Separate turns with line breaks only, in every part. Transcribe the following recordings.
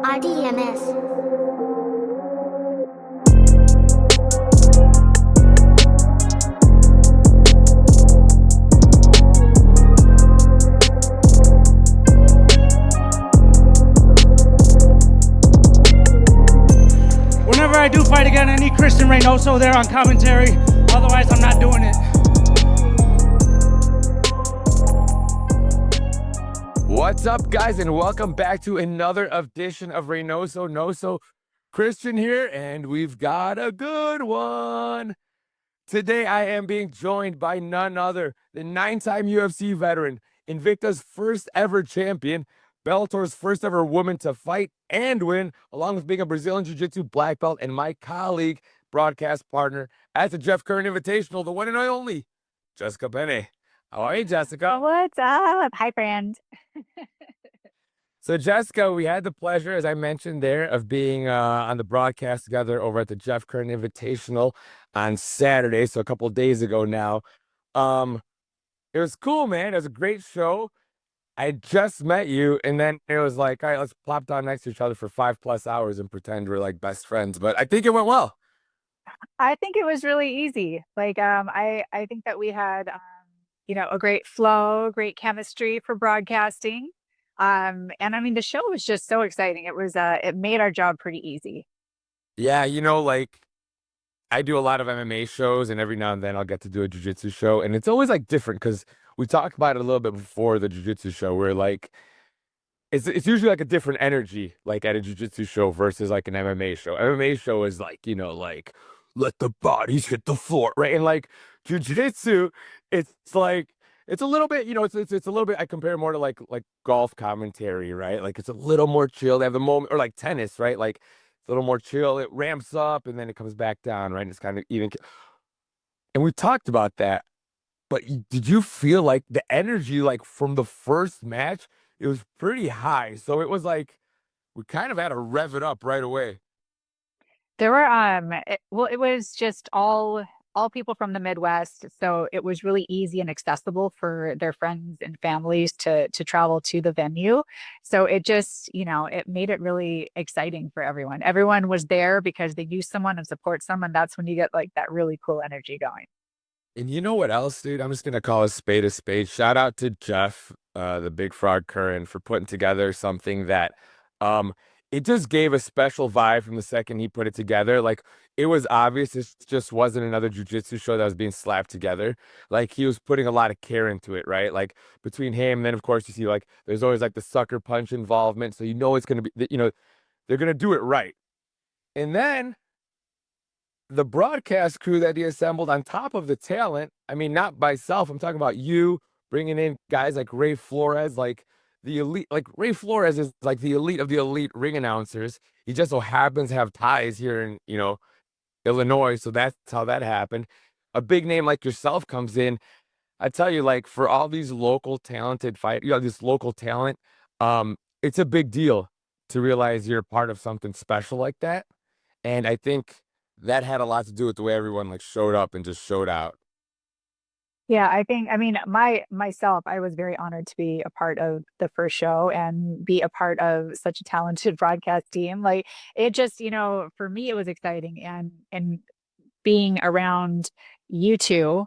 RDMS.
Whenever I do fight again, I need Christian Reynoso there on commentary. Otherwise, I'm not doing it.
What's up, guys, and welcome back to another edition of Reynoso Noso. Christian here, and we've got a good one. Today, I am being joined by none other than 9-time UFC veteran, Invicta's first ever champion, Bellator's first ever woman to fight and win, along with being a Brazilian Jiu-Jitsu black belt, and my colleague, broadcast partner at the Jeff Curran Invitational, the one and only, Jessica Penne. How are you, Jessica?
What's up? Hi, friend.
So, Jessica, we had the pleasure, as I mentioned there, of being on the broadcast together over at the Jeff Curran Invitational on Saturday, so a couple of days ago now. It was cool, man. It was a great show. I just met you, and then it was like, all right, let's plop down next to each other for 5+ hours and pretend we're like best friends. But I think it went well.
I think it was really easy. I think that we had, a great flow, great chemistry for broadcasting. And I mean, the show was just so exciting. It made our job pretty easy.
Yeah, like I do a lot of MMA shows, and every now and then I'll get to do a jiu-jitsu show, and it's always like different because we talked about it a little bit before the jiu-jitsu show, where like it's usually like a different energy, like at a jiu-jitsu show versus like an MMA show. MMA show is like, like let the bodies hit the floor, right? And like jiu-jitsu, it's like it's a little bit, it's a little bit. I compare more to like golf commentary, right? Like it's a little more chill. They have the moment, or like tennis, right? Like it's a little more chill. It ramps up and then it comes back down, right? And it's kind of even. And we talked about that. But did you feel like the energy, like from the first match, it was pretty high? So it was like we kind of had to rev it up right away.
There were it was just all people from the Midwest, so it was really easy and accessible for their friends and families to travel to the venue. So it just, it made it really exciting for everyone. Everyone was there because they knew someone and support someone. That's when you get like that really cool energy going.
And you know what else, dude? I'm just gonna call a spade a spade. Shout out to Jeff, the Big Frog Curran, for putting together something that, um, it just gave a special vibe from the second he put it together. Like it was obvious this just wasn't another jujitsu show that was being slapped together. Like he was putting a lot of care into it, right? Like between him, and then of course you see like there's always like the sucker punch involvement, so it's gonna be, they're gonna do it right. And then the broadcast crew that he assembled on top of the talent, I mean, not by self, I'm talking about you bringing in guys like Ray Flores, like the elite, like Ray Flores is like the elite of the elite ring announcers. He just so happens to have ties here in, Illinois. So that's how that happened. A big name like yourself comes in. I tell you, like for all these local talented this local talent, it's a big deal to realize you're part of something special like that. And I think that had a lot to do with the way everyone like showed up and just showed out.
Yeah, I mean, myself, I was very honored to be a part of the first show and be a part of such a talented broadcast team. Like it just, for me, it was exciting and being around you two,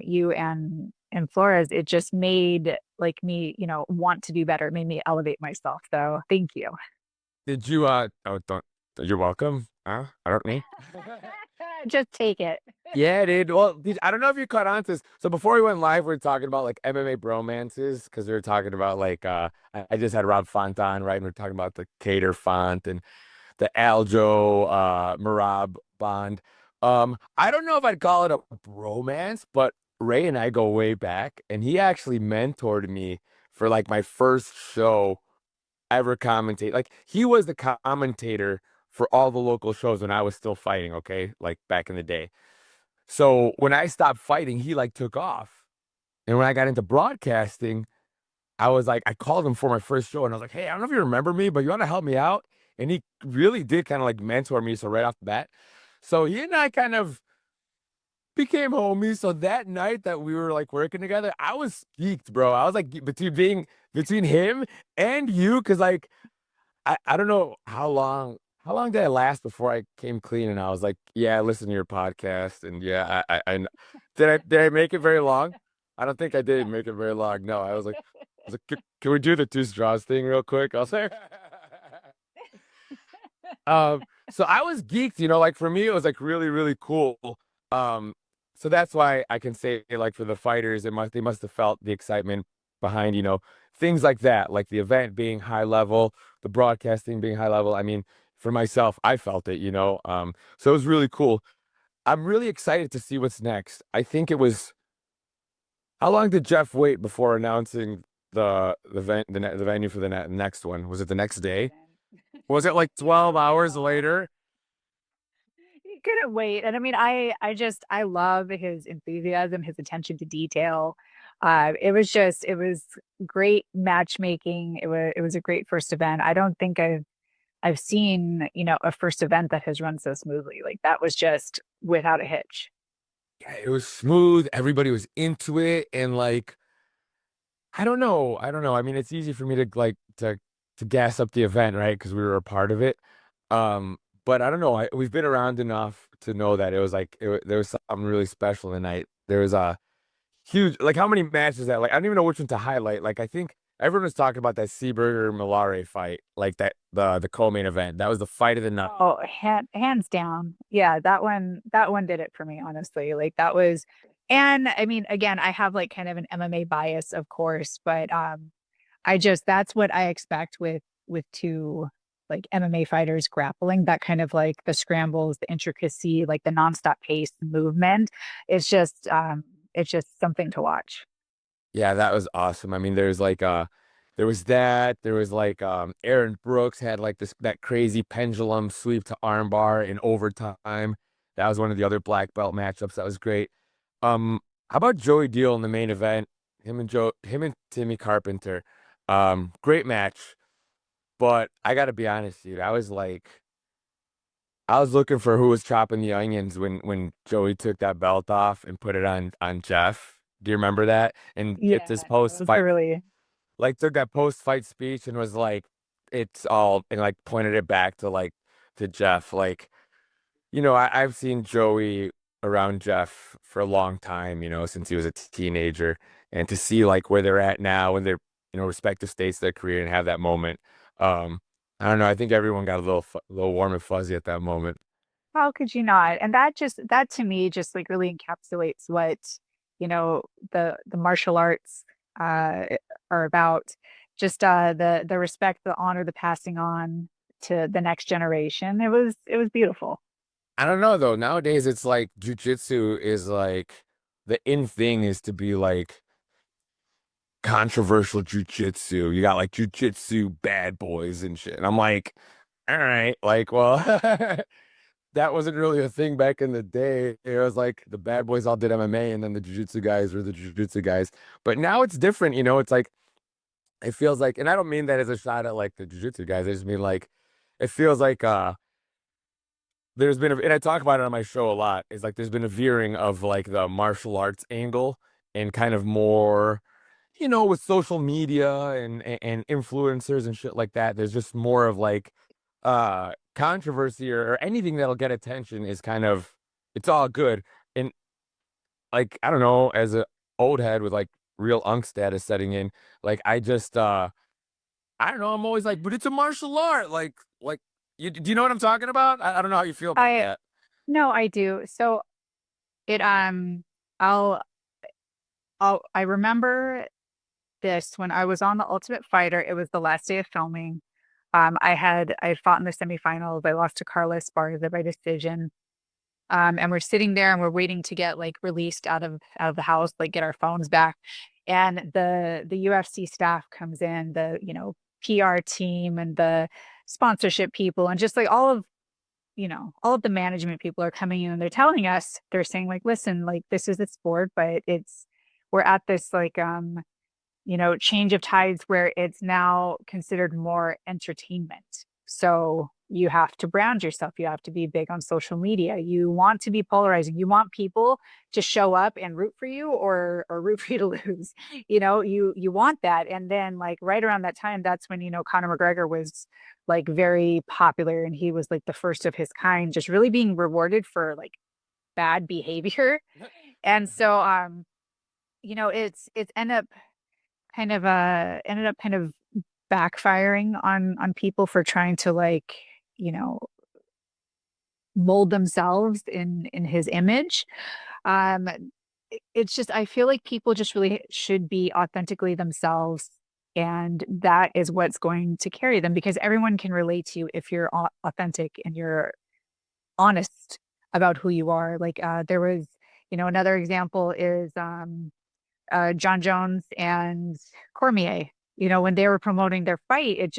you and Flores, it just made like me, want to do better. It made me elevate myself. So thank you.
Did you oh don't you're welcome. I don't know.
Just take it.
Yeah, dude. Well, dude, I don't know if you caught on to this. So before we went live, we were talking about like MMA bromances because we were talking about like I just had Rob Font on, right? And we are talking about the Cater Font and the Aljo Marab Bond. I don't know if I'd call it a bromance, but Ray and I go way back, and he actually mentored me for like my first show ever commentate. Like he was the commentator for all the local shows when I was still fighting, okay? Like back in the day. So when I stopped fighting, he like took off. And when I got into broadcasting, I was like, I called him for my first show and I was like, hey, I don't know if you remember me, but you want to help me out? And he really did kind of like mentor me. So right off the bat. So he and I kind of became homies. So that night that we were like working together, I was geeked, bro. I was like between him and you, because like I don't know how long did I last before I came clean and I was like, yeah, I listened to your podcast and yeah, did I make it very long? I don't think I did make it very long. No, I was like, can we do the two straws thing real quick? I'll say. So I was geeked, like for me, it was like really, really cool. Um, so that's why I can say, like, for the fighters, they must have felt the excitement behind, things like that, like the event being high level, the broadcasting being high level. I mean, for myself, I felt it. So it was really cool. I'm really excited to see what's next. I think it was how long did Jeff wait before announcing the venue for the next one? Was it the next day? Was it like 12 hours later?
He couldn't wait. And I mean, I love his enthusiasm, his attention to detail. It was great matchmaking. It was a great first event. I don't think I've seen, a first event that has run so smoothly. Like that was just without a hitch.
Yeah, it was smooth. Everybody was into it, and like, I don't know. I don't know. I mean, it's easy for me to like to gas up the event, right? Because we were a part of it. But I don't know. We've been around enough to know that it was like there was something really special tonight. There was a huge, like, how many matches that, like, I don't even know which one to highlight. Like, I think everyone was talking about that Seaburger Malare fight, like that the co-main event. That was the fight of the night.
Oh, hands down. Yeah, that one did it for me, honestly. Like that was, and I mean, again, I have like kind of an MMA bias, of course, but that's what I expect with two like MMA fighters grappling, that kind of like the scrambles, the intricacy, like the nonstop pace, the movement. It's just something to watch.
Yeah, that was awesome. I mean, there was that. There was like Aaron Brooks had like that crazy pendulum sweep to armbar in overtime. That was one of the other black belt matchups. That was great. How about Joey Deal in the main event? Him and Timmy Carpenter. Great match. But I gotta be honest, dude. I was looking for who was chopping the onions when Joey took that belt off and put it on Jeff. Do you remember that? And
Yeah,
it's his
no,
post
those are
fight,
really.
like, took that post fight speech and was like, it's all, and like pointed it back to like to Jeff. Like, I've seen Joey around Jeff for a long time, since he was a teenager, and to see like where they're at now in their, respective states of their career and have that moment. Um, I don't know. I think everyone got a little warm and fuzzy at that moment.
How could you not? And that to me just like really encapsulates what, the martial arts uh are about. Just the respect, the honor, the passing on to the next generation. It was beautiful.
I don't know though. Nowadays, it's like jujitsu is like the in thing is to be like controversial jujitsu. You got like jujitsu bad boys and shit. And I'm like, all right, like, well, that wasn't really a thing back in the day. It was like the bad boys all did MMA and then the jujitsu guys were the jujitsu guys. But now it's different, it's like it feels like, and I don't mean that as a shot at like the jujitsu guys. I just mean like it feels like there's been and I talk about it on my show a lot, is like there's been a veering of like the martial arts angle and kind of more, with social media and influencers and shit like that. There's just more of like controversy or anything that'll get attention is kind of, it's all good. And like, I don't know, as a old head with like real unk status setting in, like I don't know, I'm always like, but it's a martial art. Like do you know what I'm talking about? I don't know how you feel about
I
that.
No, I do. So it I'll I remember this when I was on The Ultimate Fighter. It was the last day of filming. I had fought in the semifinals. I lost to Carla Esparza by decision. And we're sitting there and we're waiting to get like released out of the house, like get our phones back. And the UFC staff comes in, the PR team and the sponsorship people, and just like all of the management people are coming in and they're telling us, they're saying like, listen, like this is a sport, but we're at this like change of tides where it's now considered more entertainment. So you have to brand yourself. You have to be big on social media. You want to be polarizing. You want people to show up and root for you or root for you to lose. You want that. And then like right around that time, that's when, Conor McGregor was like very popular and he was like the first of his kind, just really being rewarded for like bad behavior. And so it's ended up kind of backfiring on people for trying to like, you know, mold themselves in his image. Um it's just I feel like people just really should be authentically themselves, and that is what's going to carry them because everyone can relate to you if you're authentic and you're honest about who you are. Like there was, another example is John Jones and Cormier. When they were promoting their fight, it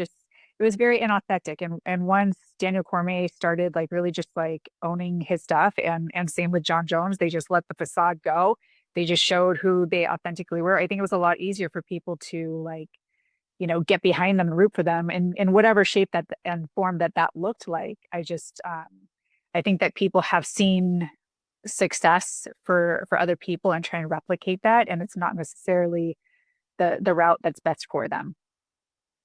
was very inauthentic. And once Daniel Cormier started like really just like owning his stuff, and same with John Jones, they just let the facade go. They just showed who they authentically were. I think it was a lot easier for people to like, get behind them and root for them in whatever shape that and form that looked like. I think that people have seen success for other people and try and replicate that, and it's not necessarily the route that's best for them.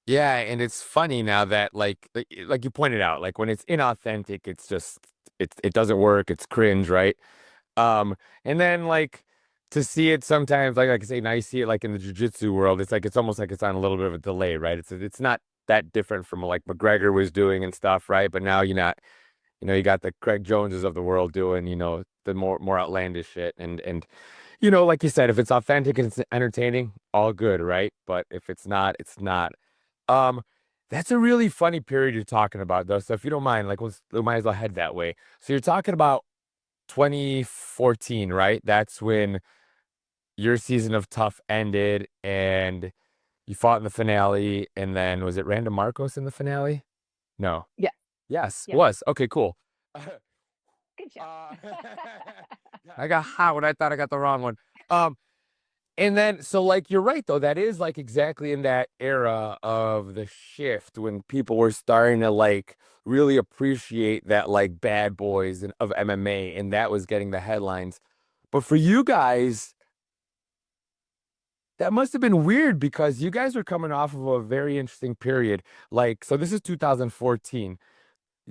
Yeah, and it's funny now that like you pointed out, like when it's inauthentic, it's just it doesn't work, it's cringe, right? And then like to see it sometimes, like I say, now you see it like in the jiu-jitsu world, it's like it's almost like it's on a little bit of a delay, right? It's not that different from like McGregor was doing and stuff, right? But now you got the Craig Joneses of the world doing, the more outlandish shit. And like you said, if it's authentic and it's entertaining, all good, right? But if it's not, it's not. Um, that's a really funny period you're talking about, though. So if you don't mind, like, we might as well head that way. So you're talking about 2014, right? That's when your season of Tough ended and you fought in the finale. And then was it Randa Marcos in the finale? No.
Yeah.
Yes,
Yeah.
was. Okay, cool.
Good job.
I got hot when I thought I got the wrong one. Um, and then, so like, you're right, though. That is like exactly in that era of the shift when people were starting to like really appreciate that like bad boys of MMA, and that was getting the headlines. But for you guys, that must have been weird because you guys were coming off of a very interesting period. Like, so this is 2014.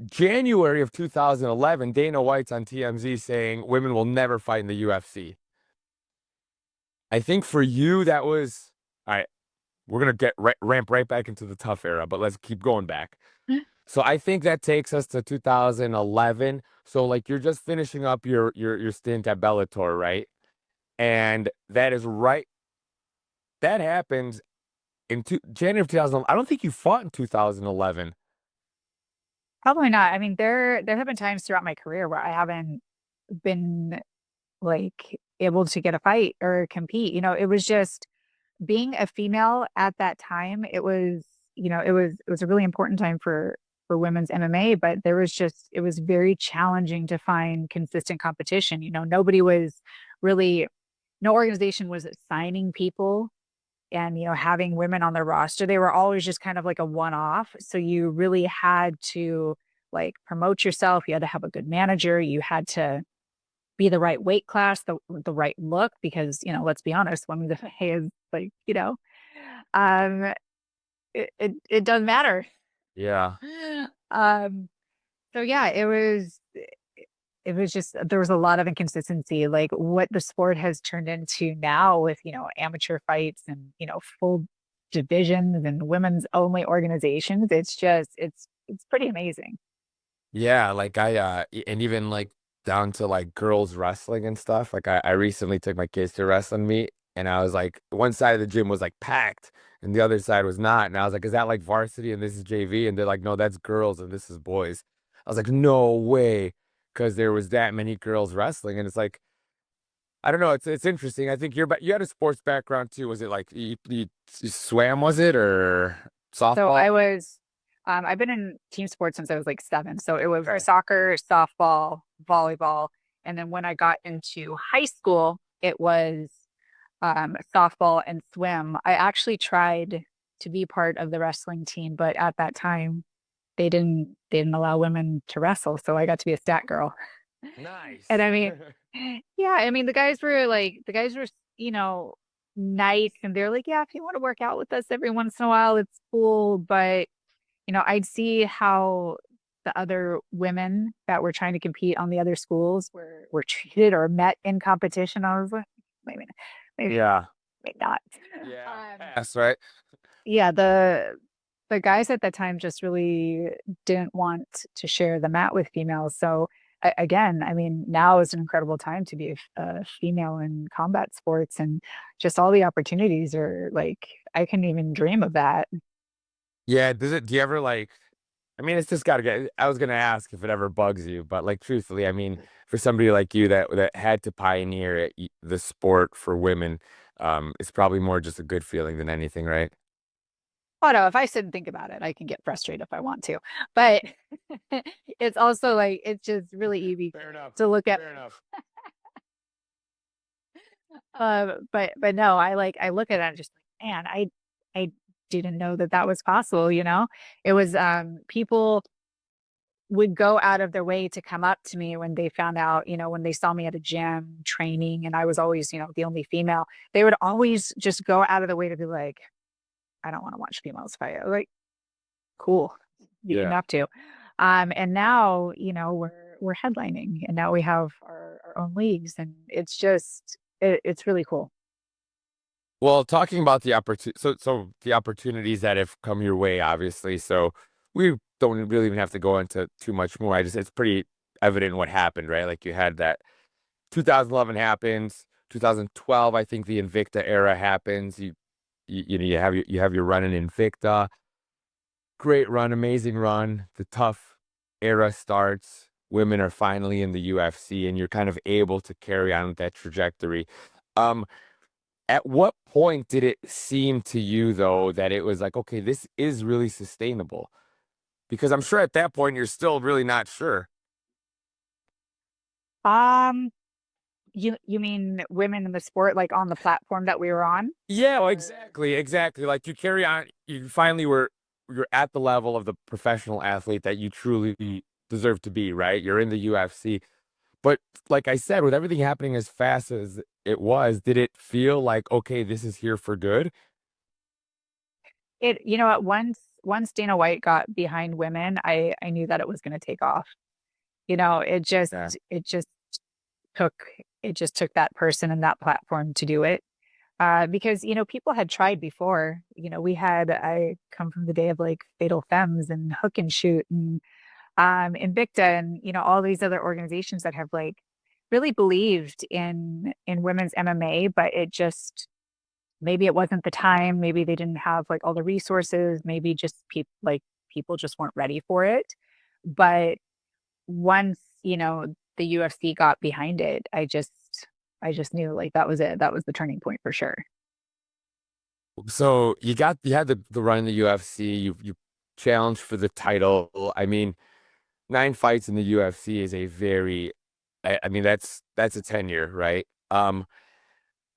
January of 2011, Dana White's on TMZ saying women will never fight in the UFC. I think for you, that was all right. We're gonna ramp right back into the tough era, but let's keep going back. So I think that takes us to 2011. So like you're just finishing up your stint at Bellator, right? And that is right. That happened in January of 2011. I don't think you fought in 2011.
Probably not. I mean, there have been times throughout my career where I haven't been like able to get a fight or compete. It was just being a female at that time. It was a really important time for women's MMA, but it was very challenging to find consistent competition. Nobody was really, no organization was signing people and having women on their roster. They were always just kind of like a one off, so you really had to like promote yourself. You had to have a good manager. You had to be the right weight class, the right look, because let's be honest, women's MMA is like, um it doesn't matter.
Yeah.
um so yeah, it was just there was a lot of inconsistency, like what the sport has turned into now with, amateur fights and, full divisions and women's only organizations. It's pretty amazing.
Yeah, like and even like down to like girls wrestling and stuff. Like I recently took my kids to wrestling meet and I was like, one side of the gym was like packed and the other side was not. And I was like, is that like varsity and this is JV? And they're like, no, that's girls and this is boys. I was like, no way. Because there was that many girls wrestling. And it's like, I don't know. It's interesting. I think you had a sports background too. Was it like you swam, was it, or
So
softball?
I've been in team sports since I was like 7. So it was
Okay.
soccer, softball, volleyball. And then when I got into high school, it was softball and swim. I actually tried to be part of the wrestling team, but at that time, they didn't allow women to wrestle, so I got to be a stat girl. And
Nice.
I mean, yeah, I mean the guys were, you know, nice, and they're like, yeah, if you want to work out with us every once in a while, it's cool. But, I'd see how the other women that were trying to compete on the other schools were treated or met in competition. I was like, maybe, maybe,
Yeah.
maybe not.
Yeah.
Um,
Pass, right?
yeah, the guys at that time just really didn't want to share the mat with females. So again, I mean, now is an incredible time to be a female in combat sports, and just all the opportunities are like I couldn't even dream of that.
Yeah. Do you ever like, I mean, it's just gotta get, I was gonna ask if it ever bugs you, but like truthfully, I mean, for somebody like you that had to pioneer the sport for women, it's probably more just a good feeling than anything, right?
Oh no, if I sit and think about it, I can get frustrated if I want to. But it's also like it's just really easy
Fair enough.
to look at.
Fair enough.
But no, I look at it and just like, man, I didn't know that that was possible, you know? It was people would go out of their way to come up to me when they found out, when they saw me at a gym training and I was always, the only female. They would always just go out of the way to be like, I don't want to watch females fight. I was like, cool. You didn't
Yeah.
have to. And now, we're headlining and now we have our own leagues, and it's just it's really cool.
Well, talking about the so the opportunities that have come your way, obviously. So we don't really even have to go into too much more. It's pretty evident what happened, right? Like you had that 2011 happens, 2012, I think the Invicta era happens. You have your run in Invicta, great run, amazing run. The tough era starts. Women are finally in the UFC, and you're kind of able to carry on with that trajectory. Um, at what point did it seem to you, though, that it was like, okay, this is really sustainable? Because I'm sure at that point you're still really not sure.
Um, you mean women in the sport, like on the platform that we were on?
Yeah, well,
Or
exactly, exactly. Like you carry on, you finally you're at the level of the professional athlete that you truly deserve to be, right? You're in the UFC. But like I said, with everything happening as fast as it was, did it feel like, okay, this is here for good?
what, once Dana White got behind women, I knew that it was going to take off. It just
Yeah.
it just took it just took that person and that platform to do it. Because people had tried before. I come from the day of like Fatal Femmes and Hook and Shoot and Invicta and all these other organizations that have like really believed in women's MMA, but it just maybe it wasn't the time, maybe they didn't have like all the resources, maybe just people just weren't ready for it. But once, the UFC got behind it, I just knew like that was it. That was the turning point for sure.
So you had the run in the UFC, you challenged for the title. I mean, 9 fights in the UFC is a very, I mean, that's a tenure, right?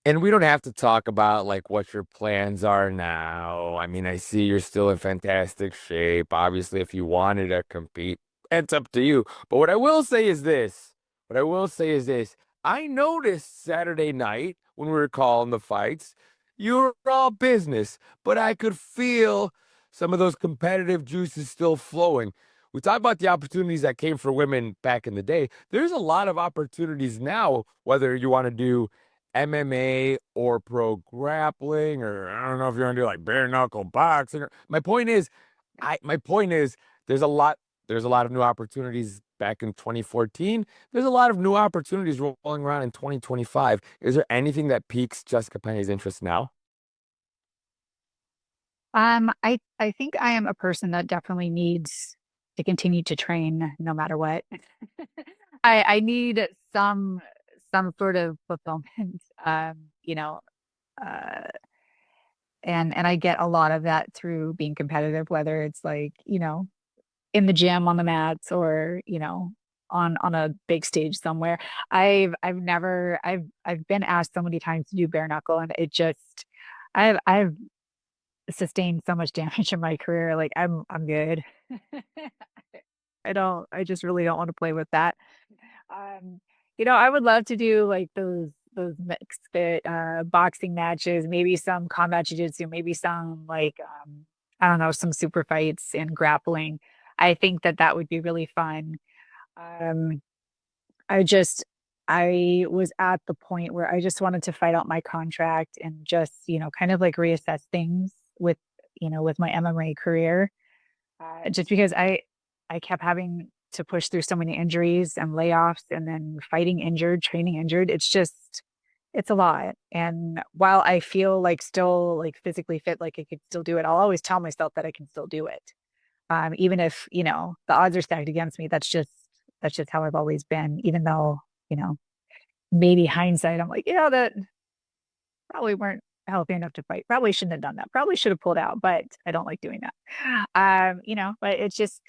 And we don't have to talk about like what your plans are now. I mean, I see you're still in fantastic shape. Obviously, if you wanted to compete, it's up to you. But what I will say is this. What I will say is this. I noticed Saturday night when we were calling the fights, you were all business, but I could feel some of those competitive juices still flowing. We talk about the opportunities that came for women back in the day. There's a lot of opportunities now, whether you want to do MMA or pro grappling, or I don't know if you're gonna do like bare knuckle boxing. My point is, there's a lot, there's a lot of new opportunities back in 2014. There's a lot of new opportunities rolling around in 2025. Is there anything that piques Jessica Penne's interest now?
I think I am a person that definitely needs to continue to train no matter what. I need some sort of fulfillment. Uh and I get a lot of that through being competitive, whether it's like, in the gym on the mats or, on a big stage somewhere. I've been asked so many times to do bare knuckle, and it just I've sustained so much damage in my career. Like I'm good. I just really don't want to play with that. Um, I would love to do like those mixed fit boxing matches, maybe some combat jiu-jitsu, maybe some like I don't know, some super fights and grappling. I think that that would be really fun. Um, I just I was at the point where I just wanted to fight out my contract and just, kind of like reassess things with, with my MMA career. Just because I kept having to push through so many injuries and layoffs and then fighting injured, training injured. It's a lot. And while I feel like still like physically fit, like I could still do it, I'll always tell myself that I can still do it. Even if, the odds are stacked against me. That's just how I've always been, even though, you know, maybe hindsight, I'm like, that probably weren't healthy enough to fight. Probably shouldn't have done that. Probably should have pulled out, but I don't like doing that. But it's just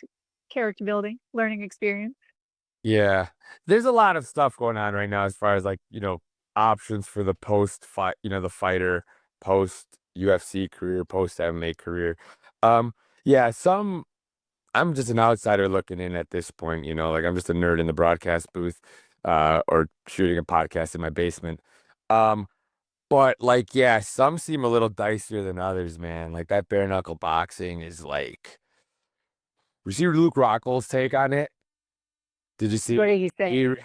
character building, learning experience.
Yeah. There's a lot of stuff going on right now as far as like, options for the post fight, the fighter post UFC career, post MMA career. Um, yeah, I'm just an outsider looking in at this point, like I'm just a nerd in the broadcast booth, or shooting a podcast in my basement. Um, but like, yeah, some seem a little dicier than others, man. Like that bare knuckle boxing is like, you see Luke Rockall's take on it? Did you see?
What did he say?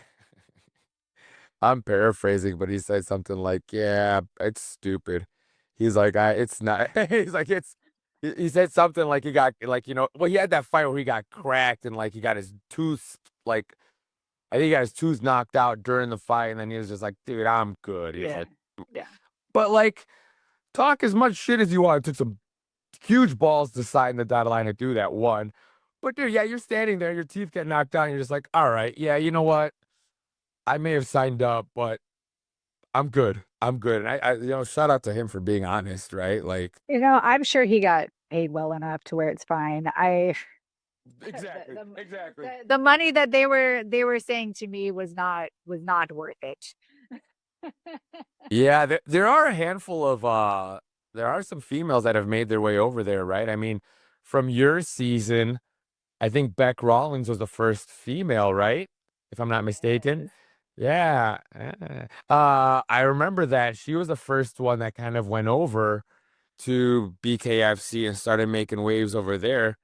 I'm paraphrasing, but he said something like, "Yeah, it's stupid." He's like, it's not." He's like, He said something like he got like well, he had that fight where he got cracked and like he got his tooth like I think he got his tooth knocked out during the fight, and then he was just like, "Dude, I'm good." He's
Yeah.
like,
Yeah.
but like, talk as much shit as you want. It took some huge balls to sign the dotted line to do that one. But dude, yeah, you're standing there, your teeth get knocked out, and you're just like, all right, yeah, you know what? I may have signed up, but I'm good. I'm good. And shout out to him for being honest, right? Like,
I'm sure he got paid well enough to where it's fine.
exactly, exactly.
The money that they were saying to me was not worth it.
Yeah, there are a handful of there are some females that have made their way over there, right? I mean, from your season, I think Beck Rollins was the first female, right? If I'm not mistaken.
Yes.
Yeah. I remember that she was the first one that kind of went over to BKFC and started making waves over there.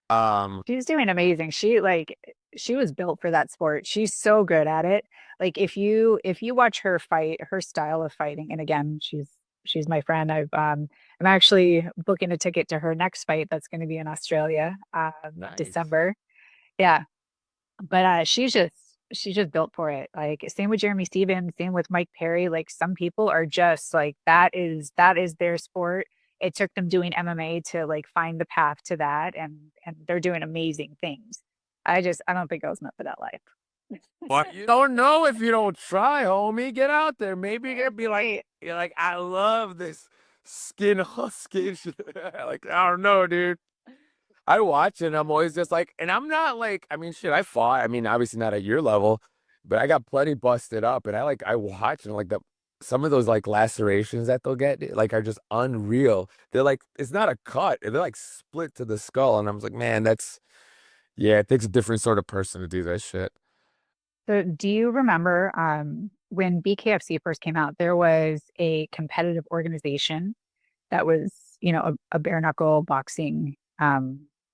Um,
She's doing amazing. She was built for that sport. She's so good at it. Like if you watch her fight, her style of fighting, and again, she's my friend. I'm actually booking a ticket to her next fight that's going to be in Australia,
nice.
December. Yeah. But she's just built for it. Like same with Jeremy Stevens, same with Mike Perry. Like some people are just like that is their sport. It took them doing MMA to like find the path to that, and they're doing amazing things. I don't think I was meant for that life.
But you don't know if you don't try, homie. Get out there. Maybe you're gonna be like,
Right.
you're like, I love this skin husky. Like, I don't know, dude. I watch it and I'm always just like, and I'm not like, I mean, shit, I fought. I mean, obviously not at your level, but I got plenty busted up. And I watch and like some of those like lacerations that they'll get like are just unreal. They're like, it's not a cut. They're like split to the skull. And I was like, man, yeah, it takes a different sort of person to do that shit.
So do you remember when BKFC first came out, there was a competitive organization that was, a bare knuckle boxing.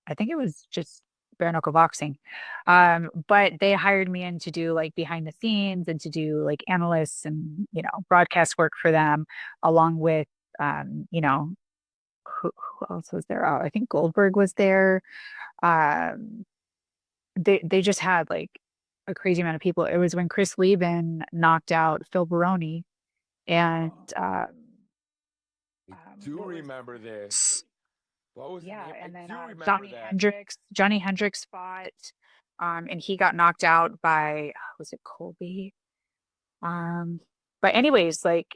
I think it was just bare knuckle boxing. But they hired me in to do like behind the scenes and to do like analysts and, broadcast work for them, along with, who else was there? I think Goldberg was there. Um, they just had like a crazy amount of people. It was when Chris Lieben knocked out Phil Baroni and
I do
what was
remember this. What was the
Yeah,
name? I
and then
do remember
Johnny
that.
Hendricks. Johnny Hendricks fought, and he got knocked out by was it Colby? Um, but anyways, like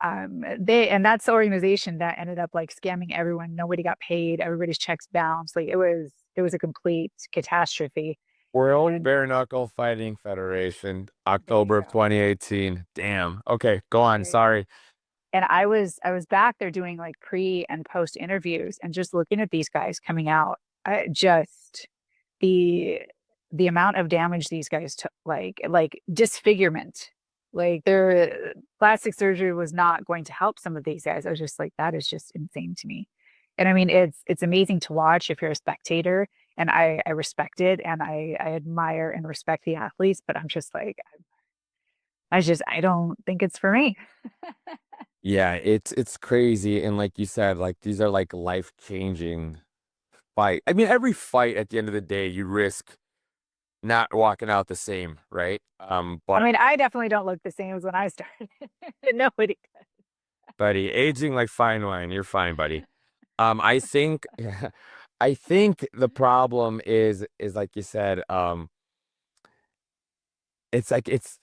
that's the organization that ended up like scamming everyone. Nobody got paid. Everybody's checks bounced. Like it was a complete catastrophe.
World
And
Bare Knuckle Fighting Federation,
there you
October of
go.
2018. Damn. Okay, go on.
There you go.
Sorry.
And I was back there doing like pre and post interviews and just looking at these guys coming out. I just the the amount of damage these guys took, like disfigurement. Like their plastic surgery was not going to help some of these guys. I was just like, that is just insane to me. And I mean, it's amazing to watch if you're a spectator, and I respect it, and I admire and respect the athletes, but I'm just like, I don't think it's for me.
Yeah, it's crazy. And like you said, like these are like life-changing fight. I mean, every fight at the end of the day, you risk not walking out the same, right?
I
But
mean, I definitely don't look the same as when I started. Nobody does.
buddy, aging like fine wine, you're fine, buddy. I think I think the problem is like you said, it's like it's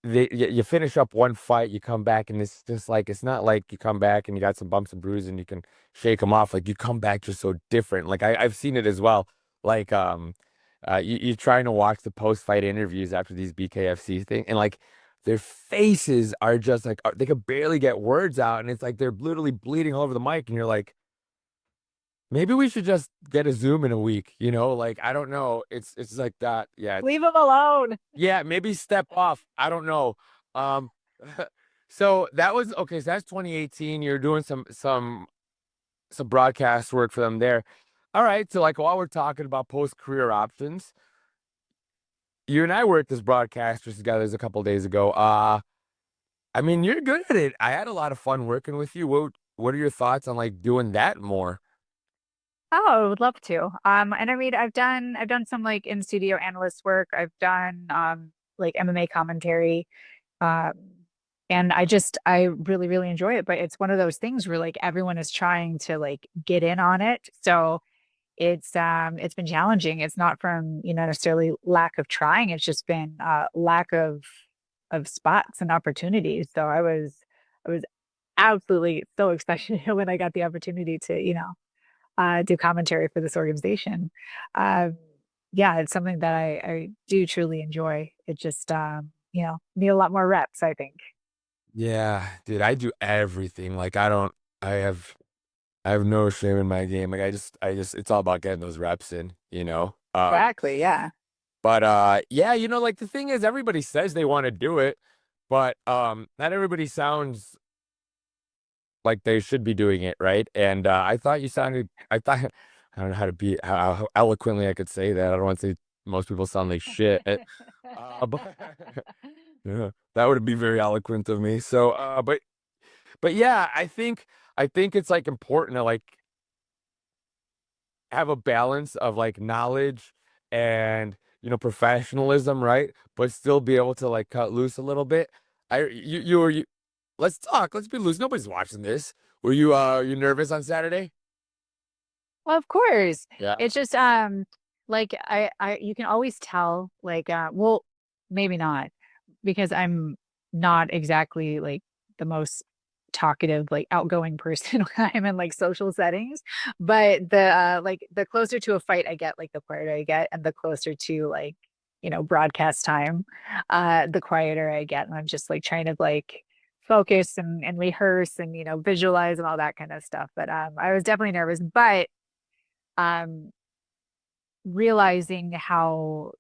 you finish up one fight, you come back, and it's just like it's not like you come back and you got some bumps and bruises and you can shake them off. Like you come back just so different. Like I've seen it as well. Like you're trying to watch the post fight interviews after these BKFC thing, and like their faces are just like they could barely get words out, and it's like they're literally bleeding all over the mic, and you're like, maybe we should just get a Zoom in a week, you know? Like I don't know. It's like that. Yeah,
Leave them alone.
yeah, maybe step off. I don't know. Um, so that was okay. So that's 2018. You're doing some broadcast work for them there. All right. So like while we're talking about post career options, you and I worked as broadcasters together a couple days ago. I mean, you're good at it. I had a lot of fun working with you. What are your thoughts on like doing that more?
Oh, I would love to. And I mean, I've done some like in studio analyst work. I've done like MMA commentary. Um, and I really, really enjoy it. But it's one of those things where like everyone is trying to like get in on it. So it's been challenging. It's not from, necessarily lack of trying. It's just been lack of spots and opportunities. So I was absolutely so excited when I got the opportunity to, do commentary for this organization. Um, yeah, it's something that I do truly enjoy. It just, need a lot more reps, I think.
Yeah, dude, I do everything. Like I don't. I have no shame in my game. Like I just it's all about getting those reps in, you know.
Exactly. Yeah.
But yeah, like the thing is everybody says they want to do it, but not everybody sounds like they should be doing it, right? And I thought you sounded I thought I don't know how to be how eloquently I could say that. I don't want to say most people sound like shit. But yeah, that would be very eloquent of me. So but yeah, I think it's like important to like have a balance of like knowledge and professionalism, right? But still be able to like cut loose a little bit. You let's talk. Let's be loose. Nobody's watching this. Were you nervous on Saturday?
Well, of course.
Yeah.
It's just like you can always tell like well, maybe not, because I'm not exactly like the most talkative, like outgoing person when I'm in like social settings. But the closer to a fight I get, like the quieter I get, and the closer to like, broadcast time, the quieter I get. And I'm just like trying to like focus and rehearse and, visualize and all that kind of stuff. But I was definitely nervous, but um realizing how,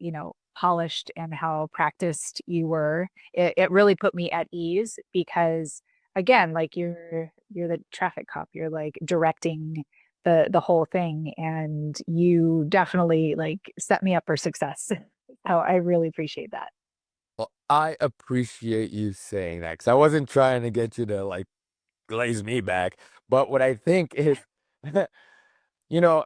polished and how practiced you were, it really put me at ease, because again, like you're the traffic cop, you're like directing the whole thing, and you definitely like set me up for success. So I really appreciate that.
Well, I appreciate you saying that because I wasn't trying to get you to like glaze me back. But what I think is, you know,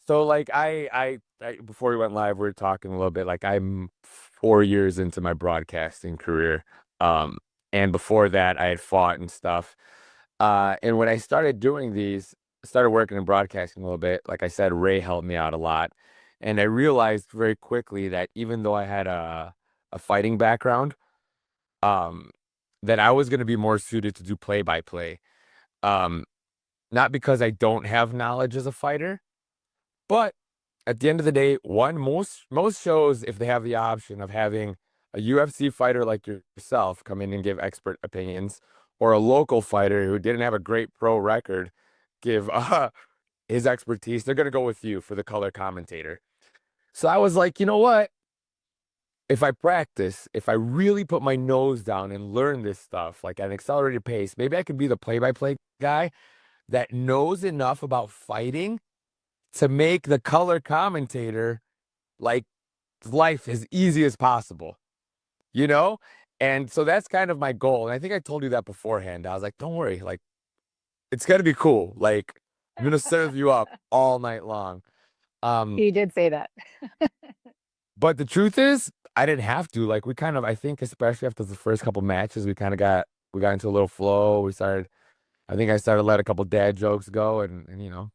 so like I before we went live, we were talking a little bit. Like I'm 4 years into my broadcasting career, um, and before that, I had fought and stuff. And when I started doing these, started working in broadcasting a little bit. Like I said, Ray helped me out a lot, and I realized very quickly that even though I had a fighting background, um, that I was going to be more suited to do play by play. Um, not because I don't have knowledge as a fighter, but at the end of the day, most shows, if they have the option of having a UFC fighter like yourself come in and give expert opinions, or a local fighter who didn't have a great pro record give his expertise, they're going to go with you for the color commentator. So I was like, you know what? If I practice, if I really put my nose down and learn this stuff like at an accelerated pace, maybe I could be the play-by-play guy that knows enough about fighting to make the color commentator like life as easy as possible, you know? And so that's kind of my goal. And I think I told you that beforehand. I was like, don't worry, like it's gonna be cool. Like I'm gonna serve you up all night long.
You did say that.
But the truth is, I didn't have to. Like we kind of, I think, especially after the first couple matches, we got into a little flow. I think I started to let a couple dad jokes go, and you know,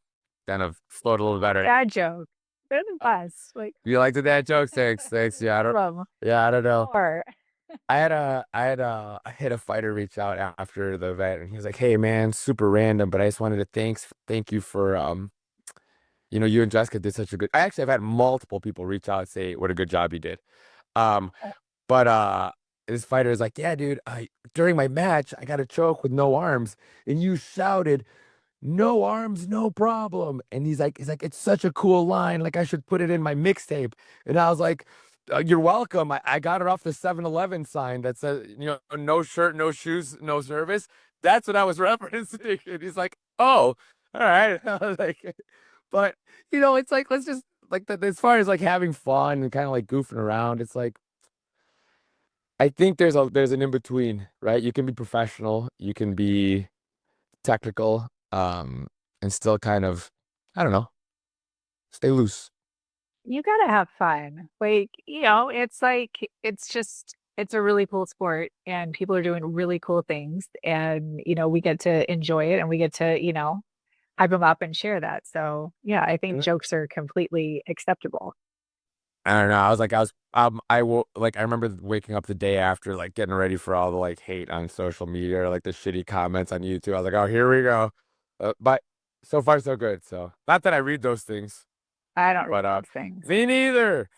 kind of flowed a little better.
Bad joke. They're the best. Like,
You like the dad jokes? Thanks. Yeah, I don't know.
Or
I had a fighter reach out after the event, and he was like, "Hey, man, super random, but I just wanted to thank you for you know, you and Jessica did such a good. I've had multiple people reach out and say what a good job you did. Um, but this fighter is like, yeah, dude, during my match, I got a choke with no arms, and you shouted, no arms, no problem. And he's like, it's such a cool line. Like I should put it in my mixtape. And I was like, you're welcome. I got it off the 7-Eleven sign that says, you know, no shirt, no shoes, no service. That's what I was referencing. And he's like, oh, all right. I was like, but you know, it's like, let's just like that as far as like having fun and kind of like goofing around, it's like I think there's an in between, right? You can be professional, you can be technical, and still kind of, I don't know, stay loose.
you gotta have fun. Like, it's like it's a really cool sport and people are doing really cool things and we get to enjoy it and we get to, hype them up and share that. So yeah, I think
Mhm.
jokes are completely acceptable.
I don't know. I will like I remember waking up the day after, like getting ready for all the like hate on social media or like the shitty comments on YouTube. I was like, oh, here we go. But so far so good. So not that I read those things,
I don't read
but
those things.
me neither.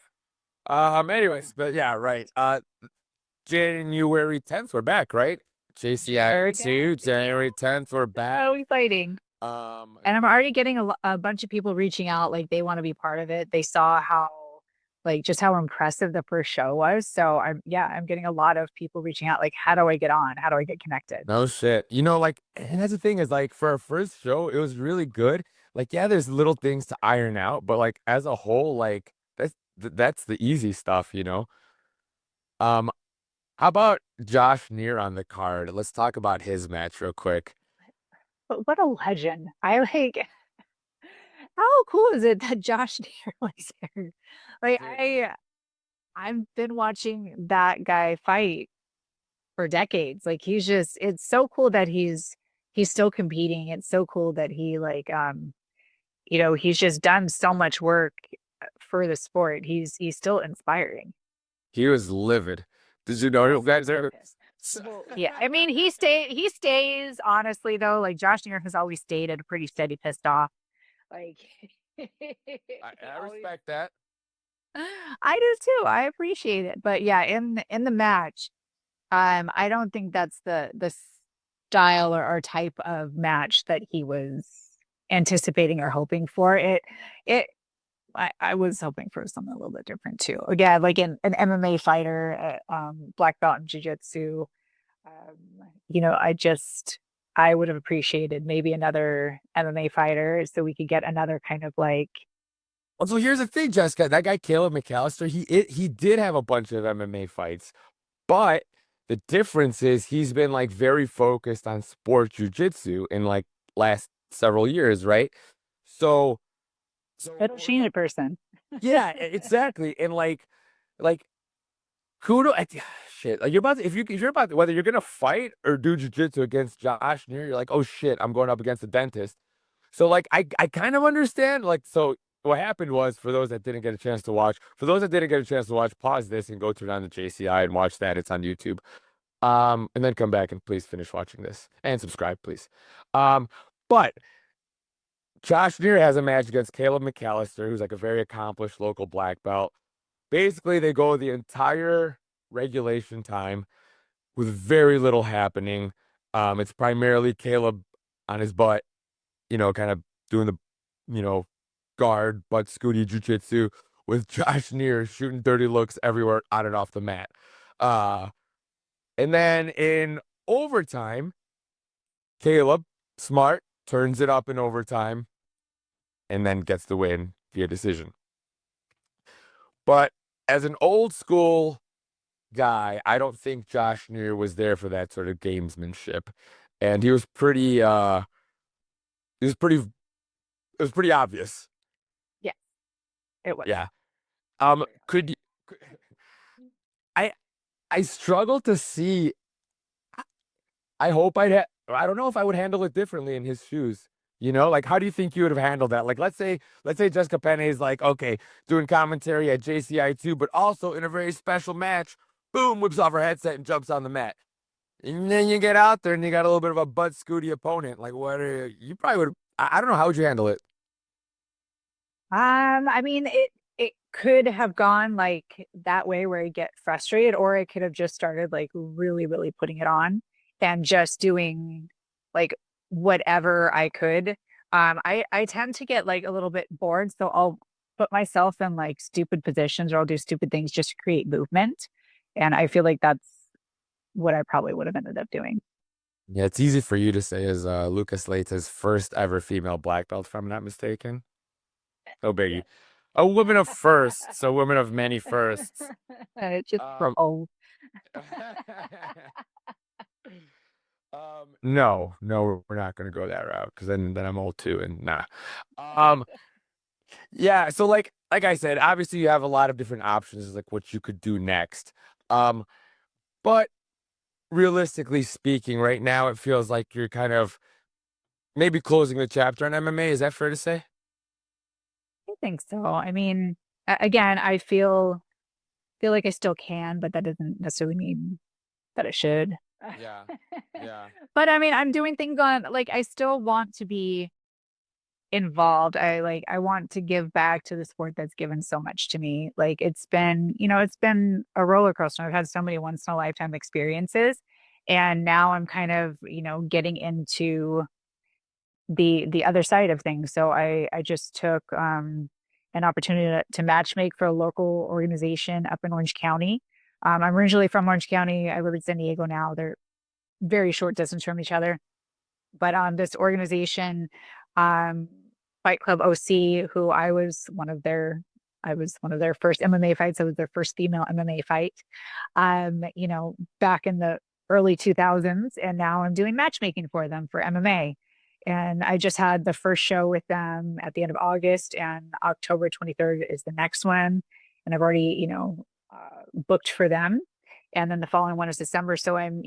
Anyways, but yeah, right. January 10th, we're back, right?
Sure
JCI 2,
can.
January 10th, we're back.
So exciting.
Um,
And I'm already getting a bunch of people reaching out, like they want to be part of it. They saw just how impressive the first show was. So I'm getting a lot of people reaching out, like, how do I get on? How do I get connected?
no shit. You know, like, and that's the thing is, like, for our first show, it was really good. Like, yeah, there's little things to iron out, but like as a whole, like that's the easy stuff, you know. Um, how about Josh Neer on the card? Let's talk about his match real quick.
But what a legend. I like how cool is it that Josh Neer was there? Like
Dude,
I've been watching that guy fight for decades. Like it's so cool that he's still competing. It's so cool that he he's just done so much work for the sport. He's still inspiring.
he was livid. Did you know you guys are?
Well, yeah. I mean, he stays honestly though, like Josh Neer has always stayed at a pretty steady pissed off. Like
I
always
respect that.
I do too. I appreciate it. But yeah, in the match, I don't think that's the style or type of match that he was anticipating or hoping for. It I was hoping for something a little bit different too. Again, like an MMA fighter, black belt in jiu-jitsu. I would have appreciated maybe another MMA fighter so we could get another kind of like
Well, so here's the thing, Jessica. That guy Caleb McAllister, he did have a bunch of MMA fights, but the difference is he's been like very focused on sport jujitsu in like last several years, right? So,
it'll change a person.
yeah, exactly. And like kudo, shit. Like you're about to, if you're about to, whether you're gonna fight or do jujitsu against Josh Neer, you're like, oh shit, I'm going up against a dentist. So like I kind of understand. Like so what happened was for those that didn't get a chance to watch, pause this and go turn on the JCI and watch that. It's on YouTube. And then come back and please finish watching this and subscribe, please. But Josh Neer has a match against Caleb McAllister, who's like a very accomplished local black belt. Basically, they go the entire regulation time with very little happening. It's primarily Caleb on his butt, kind of doing the, guard butt scooty jiu-jitsu with Josh Neer shooting dirty looks everywhere on and off the mat. Uh, and then in overtime, Caleb, smart, turns it up in overtime and then gets the win via decision. But as an old school guy, I don't think Josh Neer was there for that sort of gamesmanship. And he was pretty it was pretty obvious.
Yeah, it was.
Yeah. Could you I I struggle to see. I hope I don't know if I would handle it differently in his shoes. Like how do you think you would have handled that? Like let's say Jessica Penne is like, okay, doing commentary at JCI2, but also in a very special match, boom, whips off her headset and jumps on the mat. And then you get out there and you got a little bit of a butt scooty opponent. Like you probably would I don't know, how would you handle it?
I mean, it could have gone like that way where I get frustrated, or I could have just started like really, really putting it on and just doing like whatever I could. I tend to get like a little bit bored, so I'll put myself in like stupid positions or I'll do stupid things just to create movement. And I feel like that's what I probably would have ended up doing.
Yeah, it's easy for you to say as Lucas Leigh's first ever female black belt, if I'm not mistaken. No
Yeah.
biggie. A woman of firsts, a woman of many firsts.
It's just from
Um,
old.
no, we're not gonna go that route because then I'm old too, and nah. Um, yeah, so like I said, obviously you have a lot of different options, like what you could do next. Um, but realistically speaking, right now it feels like you're kind of maybe closing the chapter on MMA. Is that fair to say?
I think so. I mean, again, I feel like I still can, but that doesn't necessarily mean that I should.
Yeah, yeah,
But I mean, I'm doing things on like I still want to be involved. I want to give back to the sport that's given so much to me. Like it's been, it's been a roller coaster. I've had so many once in a lifetime experiences. And now I'm kind of, getting into the other side of things. So I just took an opportunity to match make for a local organization up in Orange County. I'm originally from Orange County. I live in San Diego now. They're very short distance from each other. But this organization, um, Fight Club OC, who I was one of their first MMA fights. I was their first female MMA fight. Back in the early 2000s, and now I'm doing matchmaking for them for MMA. And I just had the first show with them at the end of August, and October 23rd is the next one. And I've already, booked for them. And then the following one is December. So I'm,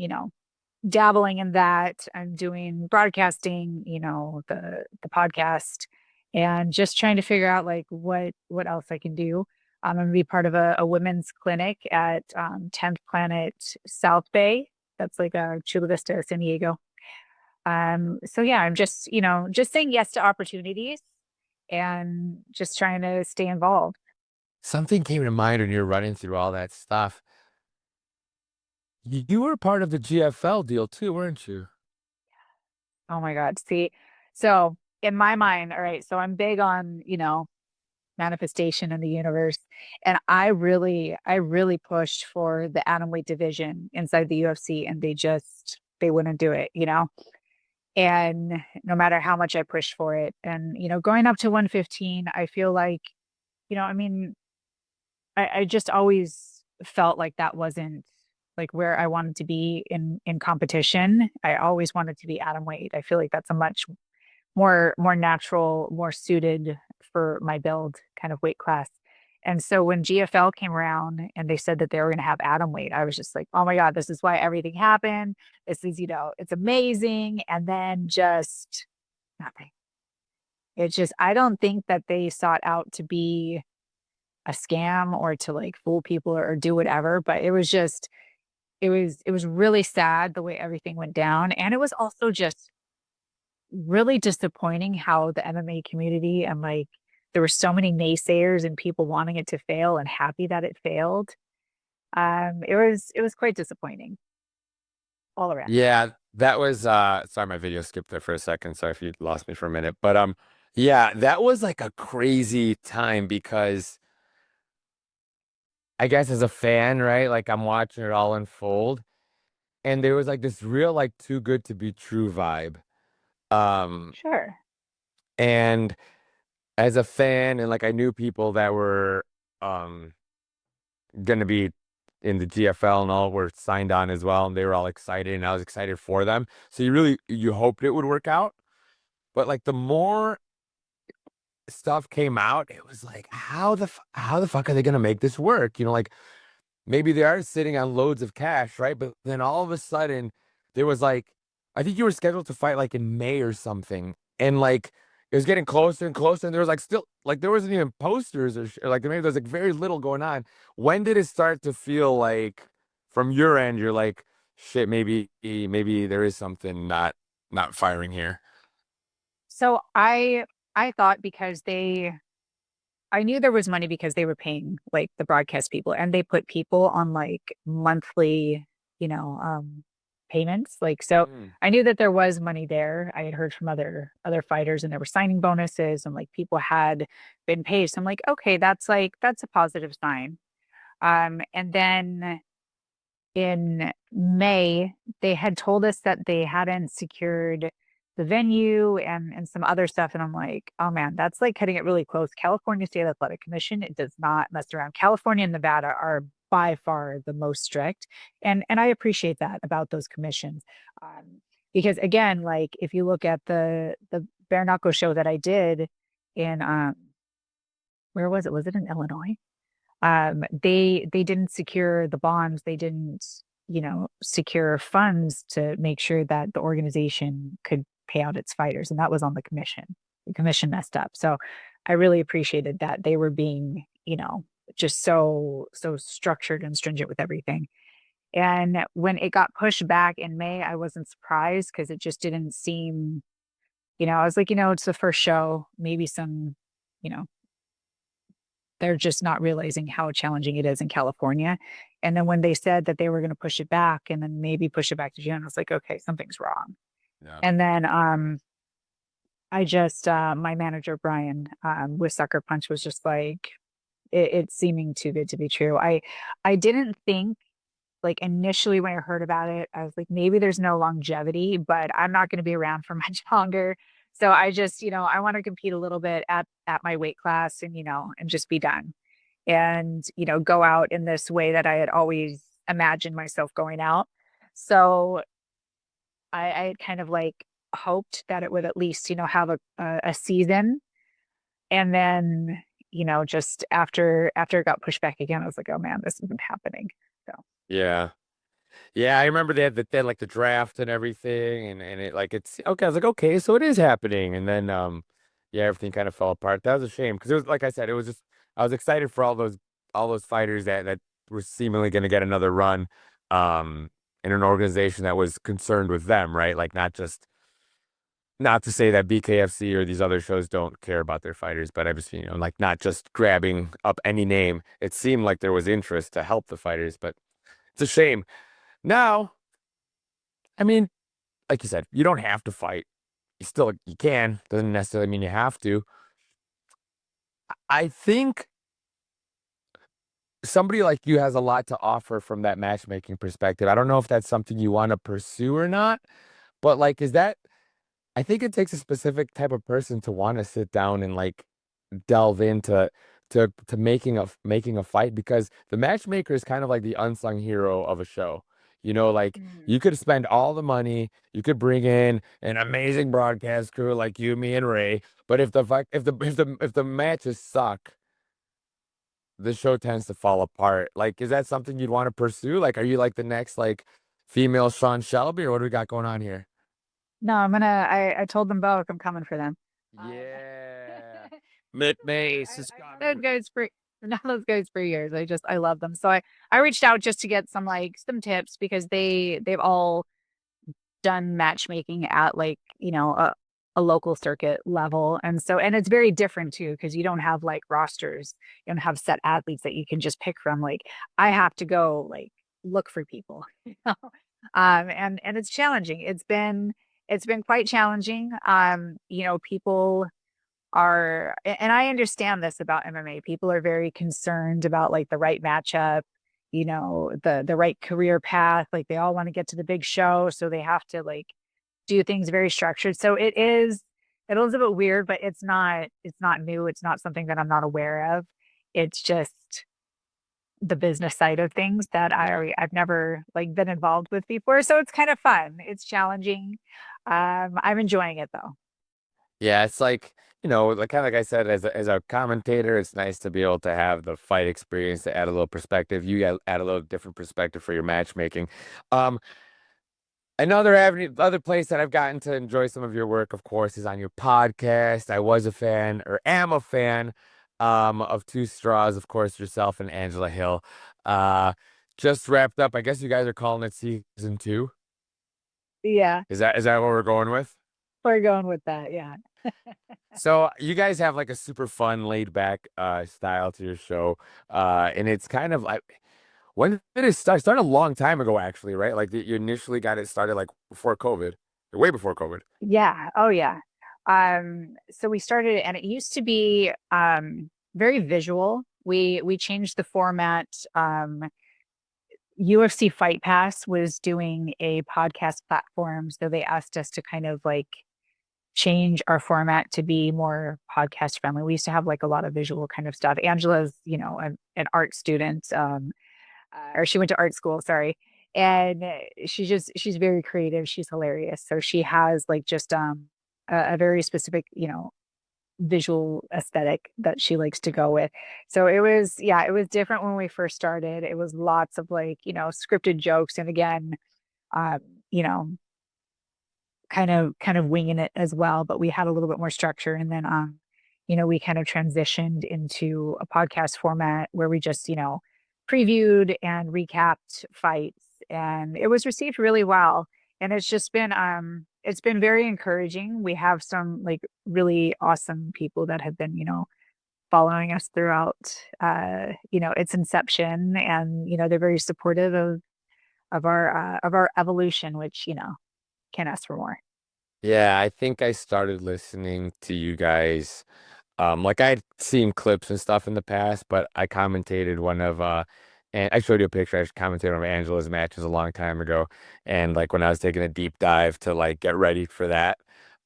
dabbling in that. I'm doing broadcasting, the podcast, and just trying to figure out like what else I can do. I'm going to be part of a women's clinic at 10th Planet South Bay. That's like Chula Vista, San Diego. So yeah, I'm just, just saying yes to opportunities and just trying to stay involved.
something came to mind when you were running through all that stuff. You were part of the GFL deal too, weren't you?
Oh my God. See, so in my mind, all right, so I'm big on, manifestation in the universe. And I really pushed for the atom weight division inside the UFC, and they wouldn't do it, And no matter how much I pushed for it, and, going up to 115, I feel like, I mean, I just always felt like that wasn't like where I wanted to be in competition. I always wanted to be atom weight. I feel like that's a much more natural, more suited for my build kind of weight class. And so when GFL came around and they said that they were going to have atom weight, I was just like, oh my God, this is why everything happened. This is, it's amazing. And then just nothing. It's just, I don't think that they sought out to be a scam or to like fool people or do whatever, but it was really sad the way everything went down. And it was also just really disappointing how the MMA community and like there were so many naysayers and people wanting it to fail and happy that it failed. It was quite disappointing all around.
Yeah, That was sorry, my video skipped there for a second. Sorry if you lost me for a minute. But yeah, that was like a crazy time because I guess as a fan, right? Like I'm watching it all unfold. And there was like this real like too good to be true vibe. Um
Sure.
and as a fan and like I knew people that were um gonna be in the GFL and all were signed on as well, and they were all excited, and I was excited for them. So you hoped it would work out. But like the more stuff came out, it was like, how the fuck are they gonna make this work? Like maybe they are sitting on loads of cash, right? But then all of a sudden, there was like, I think you were scheduled to fight like in May or something, and like it was getting closer and closer, and there was like still like there wasn't even posters or like maybe there was like very little going on. When did it start to feel like, from your end, you're like, shit, maybe there is something not firing here?
So I thought because I knew there was money because they were paying like the broadcast people and they put people on like monthly, you know, payments. Like so
Mm,
I knew that there was money there. I had heard from other fighters and there were signing bonuses and like people had been paid. So I'm like, okay, that's a positive sign. And then in May, they had told us that they hadn't secured the venue and some other stuff. And I'm like, oh man, that's like cutting it really close. California State Athletic Commission, it does not mess around. California and Nevada are by far the most strict. And I appreciate that about those commissions. Because again, like if you look at the bare knuckle show that I did in where was it? Was it in Illinois? They didn't secure the bonds. They didn't, secure funds to make sure that the organization could pay out its fighters, and that was on the commission. The commission messed up. So I really appreciated that they were being, just so structured and stringent with everything. And when it got pushed back in May, I wasn't surprised because it just didn't seem, I was like, it's the first show, maybe some, you know, they're just not realizing how challenging it is in California. And then when they said that they were going to push it back and then maybe push it back to June, I was like, okay, something's wrong.
yeah.
And then I just my manager Brian with Sucker Punch was just like it's seeming too good to be true. I didn't think like initially when I heard about it, I was like, maybe there's no longevity, but I'm not going to be around for much longer. So I just, I want to compete a little bit at my weight class and, and just be done. And, go out in this way that I had always imagined myself going out. So I had kind of like hoped that it would at least, have a season. And then, just after it got pushed back again, I was like, oh man, this isn't happening. So
Yeah. Yeah, I remember they had like the draft and everything, and it like it's okay. I was like, okay, so it is happening, and then yeah, everything kind of fell apart. That was a shame because it was like I said, it was just I was excited for all those fighters that were seemingly going to get another run, in an organization that was concerned with them, right? Like not to say that BKFC or these other shows don't care about their fighters, but I just like not just grabbing up any name. It seemed like there was interest to help the fighters, but it's a shame. Now, I mean, like you said, you don't have to fight. You can. Doesn't necessarily mean you have to. I think somebody like you has a lot to offer from that matchmaking perspective. I don't know if that's something you want to pursue or not, but like, I think it takes a specific type of person to want to sit down and like delve into to making a fight, because the matchmaker is kind of like the unsung hero of a show. Like
mm.
you could spend all the money, you could bring in an amazing broadcast crew like you, me, and Ray, but if the matches suck, the show tends to fall apart. Like, is that something you'd want to pursue? Like, are you like the next like female Sean Shelby, or what do we got going on here?
No, I told them both I'm coming for them. Um,
Yeah. Mid-Mace is
I've
coming.
known those guys for known those guys for years. I love them. So I reached out just to get some tips because they've all done matchmaking at like, a local circuit level. And it's very different too, because you don't have like rosters, you don't have set athletes that you can just pick from. Like I have to go like look for people. And it's challenging. It's been quite challenging. People and I understand this about MMA. People are very concerned about like the right matchup, the right career path. Like they all want to get to the big show, so they have to like do things very structured. So it is a bit weird, but it's not new. It's not something that I'm not aware of. It's just the business side of things that I've never like been involved with before. So it's kind of fun. It's challenging. I'm enjoying it though.
Yeah, it's like, like kind of like I said, as a commentator, it's nice to be able to have the fight experience to add a little perspective. Add a little different perspective for your matchmaking. Um, Another avenue, other place that I've gotten to enjoy some of your work, of course, is on your podcast. I was a fan, or am a fan, of Two Straws, of course, yourself and Angela Hill. Uh, just wrapped up. I guess you guys are calling it season 2.
Yeah,
Is that what we're going with?
we're going with that. Yeah.
So you guys have like a super fun, laid back style to your show. And it's kind of like, when did it start? It started a long time ago, actually, right? Like you initially got it started like before COVID, way before COVID.
Yeah. Oh yeah. So we started and it used to be very visual. We changed the format. UFC Fight Pass was doing a podcast platform, so they asked us to kind of like change our format to be more podcast friendly. We used to have like a lot of visual kind of stuff. Angela's, an art student, or she went to art school, sorry. And she's very creative. She's hilarious. So she has like just a very specific, visual aesthetic that she likes to go with. So it was different when we first started. It was lots of like, scripted jokes and again, um, you know, kind of winging it as well, but we had a little bit more structure. And then we kind of transitioned into a podcast format where we just, previewed and recapped fights and it was received really well. And it's been very encouraging. We have some like really awesome people that have been, following us throughout its inception and they're very supportive of our evolution, which, can't ask for more.
Yeah, I think I started listening to you guys. Like I'd seen clips and stuff in the past, but I commentated one of and I showed you a picture. I commentated on Angela's matches a long time ago, and like when I was taking a deep dive to like get ready for that,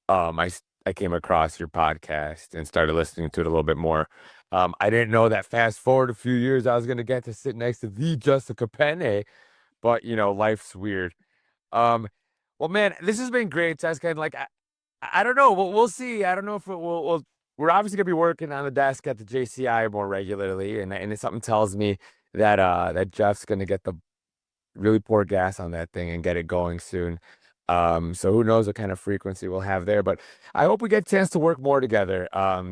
I came across your podcast and started listening to it a little bit more. I didn't know that fast forward a few years, I was gonna get to sit next to the Jessica Penne, but life's weird. Um, well, man, this has been great, Jessica. And like, I don't know. We'll see. I don't know if we're obviously gonna be working on the desk at the JCI more regularly, and something tells me that that Jeff's gonna get the really pour gas on that thing and get it going soon. So who knows what kind of frequency we'll have there, but I hope we get a chance to work more together.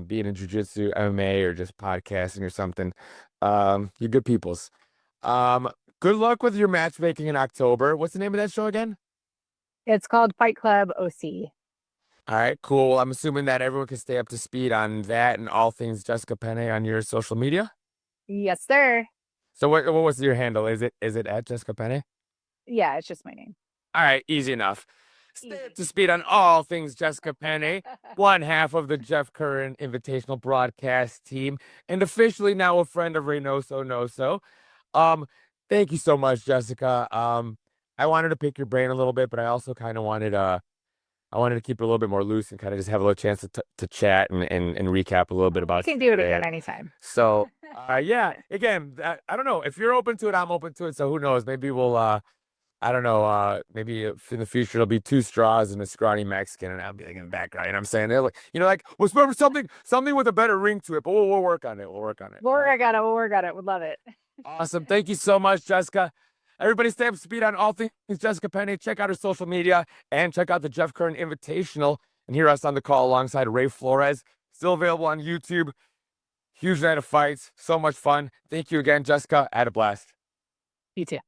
Being in jiu-jitsu, MMA, or just podcasting or something. You're good peoples. Um, Good luck with your matchmaking in October. What's the name of that show again?
It's called Fight Club OC.
All right, cool. Well, I'm assuming that everyone can stay up to speed on that and all things Jessica Penne on your social media.
Yes, sir.
So what was your handle? Is it at Jessica Penne?
Yeah, it's just my name.
All right, easy enough. Stay
Easy.
up to speed on all things Jessica Penne, one half of the Jeff Curran Invitational broadcast team, and officially now a friend of Reynoso Noso. Um, Thank you so much, Jessica. I wanted to pick your brain a little bit, but I also kind of wanted to keep it a little bit more loose and kind of just have a little chance to chat and recap a little bit
We
about
can do it
today.
again anytime.
So, yeah, again, I don't know if you're open to it. I'm open to it. So who knows? Maybe we'll, I don't know, maybe if in the future it'll be Two Straws and a scrawny Mexican, and I'll be like in the background. You know what I'm saying? They're like, let's remember something with a better ring to it. But we'll work on it. We'll work on it.
We'll work on it. We'll work on it. Would love it.
Awesome. Thank you so much, Jessica. Everybody stay up to speed on all things Jessica Penne. Check out her social media and check out the Jeff Curran Invitational and hear us on the call alongside Ray Flores. Still available on YouTube. Huge night of fights. So much fun. Thank you again, Jessica. I had a blast.
You too.